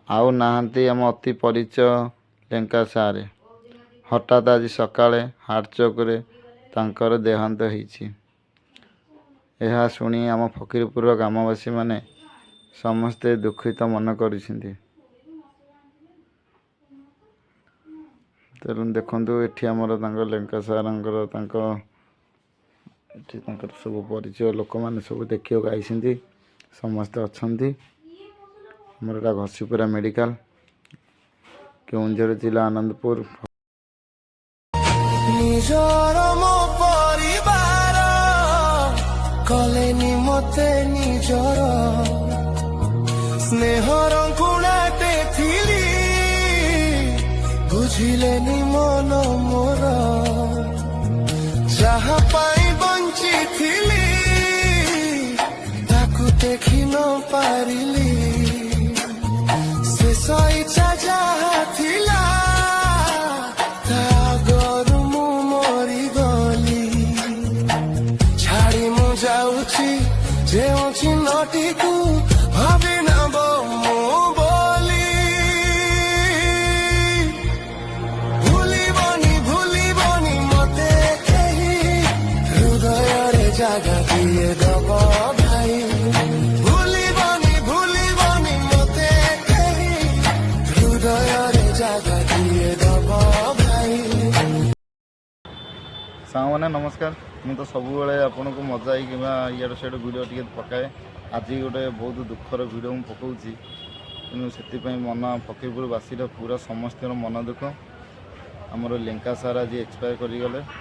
ଆଉ ନାହାନ୍ତି ଆମ ଅତି ପରିଚୟ ଲେଙ୍କା ସାରେ। ହଠାତ୍ ଆଜି ସକାଳେ ହାର୍ଟଚୋକରେ ତାଙ୍କର ଦେହାନ୍ତ ହେଇଛି। ଏହା ଶୁଣି ଆମ ଫକୀରପୁରର ଗ୍ରାମବାସୀମାନେ ସମସ୍ତେ ଦୁଃଖିତ ମନେ କରିଛନ୍ତି। ତେଣୁ ଦେଖନ୍ତୁ ଏଠି ଆମର ତାଙ୍କ ଲେଙ୍କା ସାରଙ୍କର ଏଠି ତାଙ୍କର ସବୁ ପରିଚୟ ଲୋକମାନେ ସବୁ ଦେଖିବାକୁ ଆଇଛନ୍ତି। ସମସ୍ତେ ଅଛନ୍ତି। ଆମର ଏଟା ଘସିପୁରା ମେଡ଼ିକାଲ, କେଉଁଝର ଜିଲ୍ଲା ଆନନ୍ଦପୁର। ନିଜର ମୋ ପରିବାର କଲେନି ମତେ ନିଜର, ସ୍ନେହର କୁଣାଟେ ଥିଲି ବୁଝିଲେନି ମନ ମୋର, ଯାହା ପାଇଁ ବଞ୍ଚିଥିଲି ତାକୁ ଦେଖି ନ ପାରିଲି, ଶେଷ ଇଚ୍ଛା ଯାହା ଥିଲା ତା ଆଗରୁ ମୁଁ ମରିଗଲି। ଛାଡ଼ି ମୁଁ ଯାଉଛି ଯେଉଁ ଚିହ୍ନଟିକୁ ଭାବି ନବ ମୁଁ ବୋଲି, ଭୁଲିବନି ମତେ କେହି, ହୃଦୟରେ ଜାଗା ଦିଏ ଦବ ଭାଇ। ଭୁଲିବନି ମତେ କେହି, ହୃଦୟରେ ଜାଗା ଦିଏ ଦବ ଭାଇ। ସାଙ୍ଗମାନେ ନମସ୍କାର। ମୁଁ ତ ସବୁବେଳେ ଆପଣଙ୍କୁ ମଜା କିମ୍ବା ଇଆଡ଼ୁ ସିଆଡ଼ୁ ଭିଡ଼ିଓ ଟିକେ ପକାଏ। ଆଜି ଗୋଟେ ବହୁତ ଦୁଃଖର ଭିଡ଼ିଓ ମୁଁ ପକାଉଛି। ତେଣୁ ସେଥିପାଇଁ ମନ ଫକୀରପୁର ବାସୀର ପୁରା ସମସ୍ତଙ୍କର ମନ ଦୁଃଖ। ଆମର ଲେଙ୍କା ସାର୍ ଆଜି ଏକ୍ସପାୟାର କରିଗଲେ।